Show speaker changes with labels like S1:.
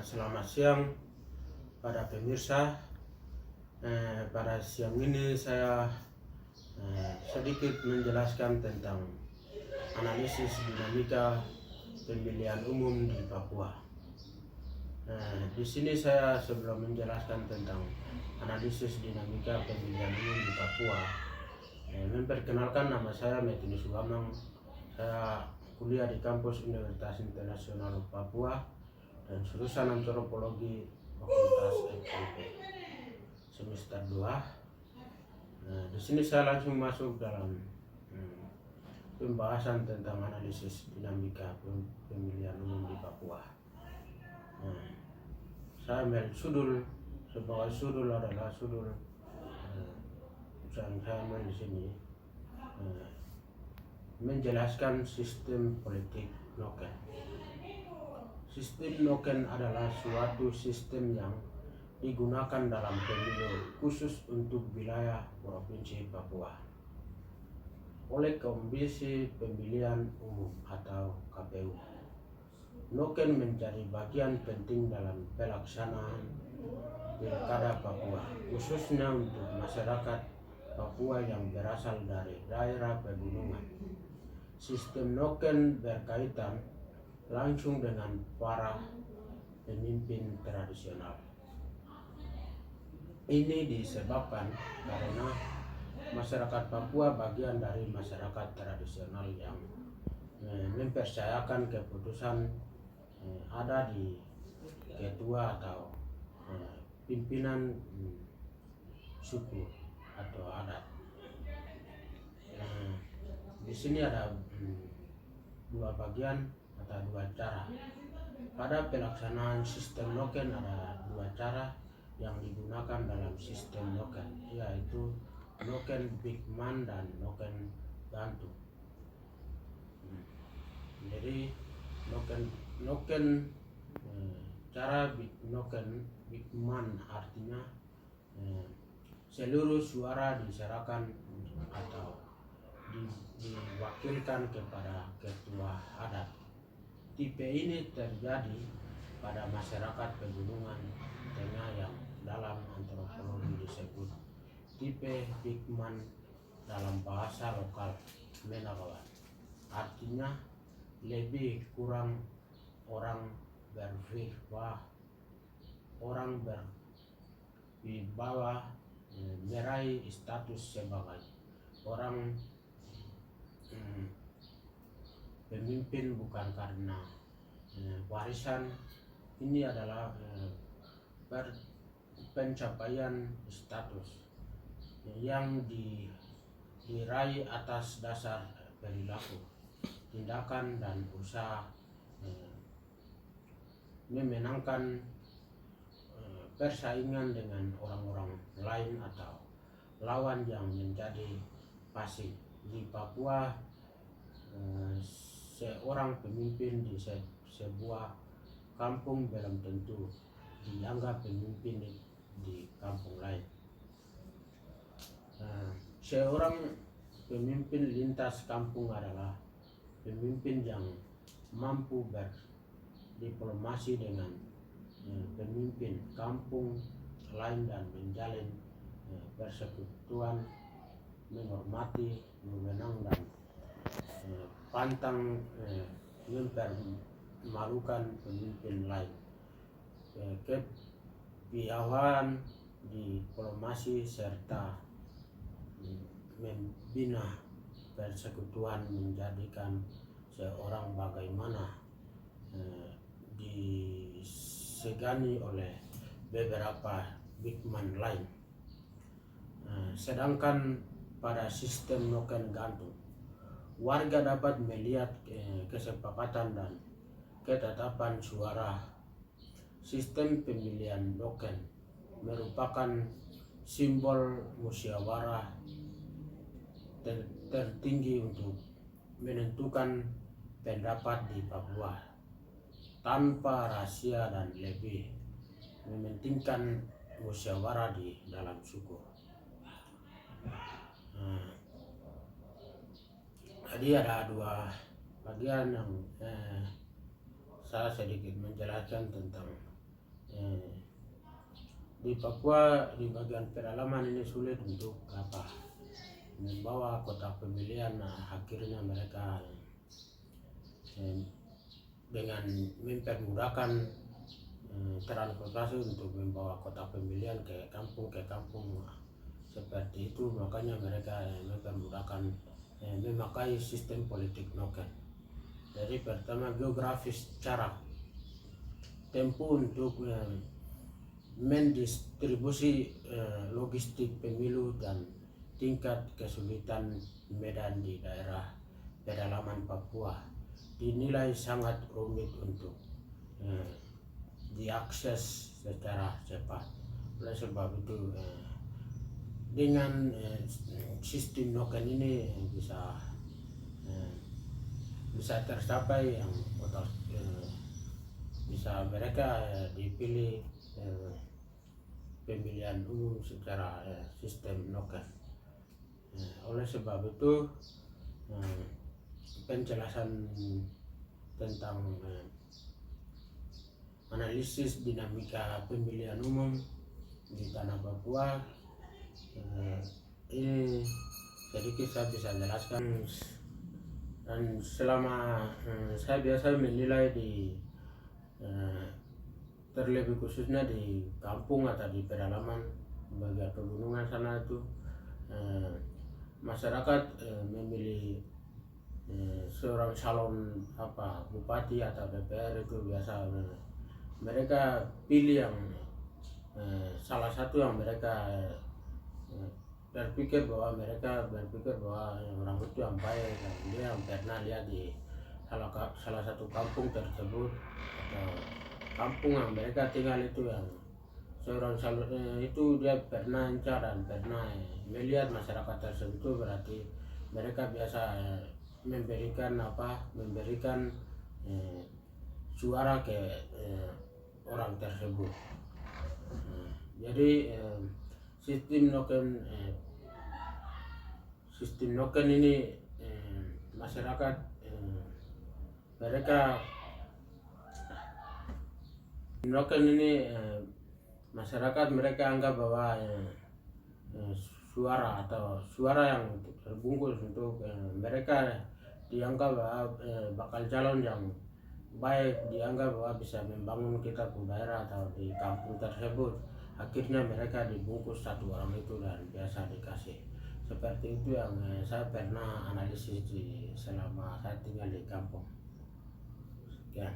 S1: Selamat siang pada pemirsa. Pada siang ini saya sedikit menjelaskan tentang analisis dinamika pemilihan umum di Papua. Di sini saya sebelum menjelaskan tentang analisis dinamika pemilihan umum di Papua, memperkenalkan nama saya Metinus Wamang. Saya kuliah di kampus Universitas Internasional Papua dan jurusan antropologi Fakultas FKIP semester 2. Di sini saya langsung masuk dalam pembahasan tentang analisis dinamika pemilihan umum di Papua. Saya ambil sebagai sudul adalah sudul yang saya ambil di sini menjelaskan sistem politik noken. Sistem noken adalah suatu sistem yang digunakan dalam pemilu khusus untuk wilayah Provinsi Papua oleh Komisi Pemilihan Umum atau KPU. Noken menjadi bagian penting dalam pelaksanaan pilkada Papua, khususnya untuk masyarakat Papua yang berasal dari daerah pegunungan. Sistem noken berkaitan langsung dengan para pemimpin tradisional. Ini disebabkan karena masyarakat Papua bagian dari masyarakat tradisional yang mempercayakan keputusan ada di ketua atau pimpinan suku atau adat. Di sini ada dua bagian atau dua cara. Pada pelaksanaan sistem noken ada dua cara yang digunakan dalam sistem noken, yaitu noken Bigman dan noken Bantu. Jadi cara noken Bigman artinya seluruh suara diserahkan atau diwakilkan kepada ketua adat. Tipe ini terjadi pada masyarakat pegunungan tengah yang dalam antropologi disebut tipe Bigman, dalam bahasa lokal Menakawan. Artinya lebih kurang orang berwibawa meraih status sebagai orang pemimpin bukan karena warisan. Ini adalah pencapaian status yang diraih atas dasar perilaku, tindakan dan usaha memenangkan persaingan dengan orang-orang lain atau lawan yang menjadi pasif. Di Papua, seorang pemimpin di sebuah kampung belum tentu dianggap pemimpin di kampung lain. Seorang pemimpin lintas kampung adalah pemimpin yang mampu berdiplomasi dengan pemimpin kampung lain dan menjalin persekutuan, menghormati, memenang dan pantang mempermalukan pemimpin lain. Kepiawaian diplomasi serta membina persekutuan menjadikan seorang bagaimana disegani oleh beberapa Bigman lain. Sedangkan pada sistem noken gantung, warga dapat melihat kesepakatan dan ketetapan suara. Sistem pemilihan noken merupakan simbol musyawarah tertinggi untuk menentukan pendapat di Papua tanpa rahasia dan lebih mementingkan musyawarah di dalam suku. Jadi ada dua bagian yang saya sedikit menjelaskan tentang di Papua di bagian pedalaman ini sulit untuk membawa kotak pemilihan. Akhirnya mereka dengan mempermudahkan transportasi untuk membawa kotak pemilihan ke kampung seperti itu, makanya mereka mempermudahkan memakai sistem politik noken. Jadi pertama geografis cara tempuh untuk mendistribusi logistik pemilu dan tingkat kesulitan medan di daerah pedalaman Papua dinilai sangat rumit untuk diakses secara cepat. Oleh sebab itu dengan sistem noken ini bisa tercapai yang bisa mereka dipilih pemilihan umum secara sistem noken. Oleh sebab itu penjelasan tentang analisis dinamika pemilihan umum di tanah Papua ini sedikit saya bisa jelaskan. Dan selama saya biasa menilai di terlebih khususnya di kampung atau di pedalaman bagian pegunungan sana itu masyarakat memilih seorang calon bupati atau DPR itu biasa mereka pilih yang salah satu yang mereka berpikir bahwa orang itu yang baik, dan dia yang pernah lihat di salah satu kampung tersebut atau kampung yang mereka tinggal itu, yang seorang calon itu dia pernah dan pernah melihat masyarakat tersebut, berarti mereka biasa memberikan suara ke orang tersebut. Jadi sistem noken ini masyarakat mereka anggap bahwa suara yang terbungkus untuk mereka dianggap bahwa bakal calon yang baik, dianggap bahwa bisa membangun kita ke daerah atau di kampung tersebut. Akhirnya mereka dibungkus satu orang itu dan biasa dikasih. Seperti itu yang saya pernah analisis selama saya tinggal di kampung. Sekian.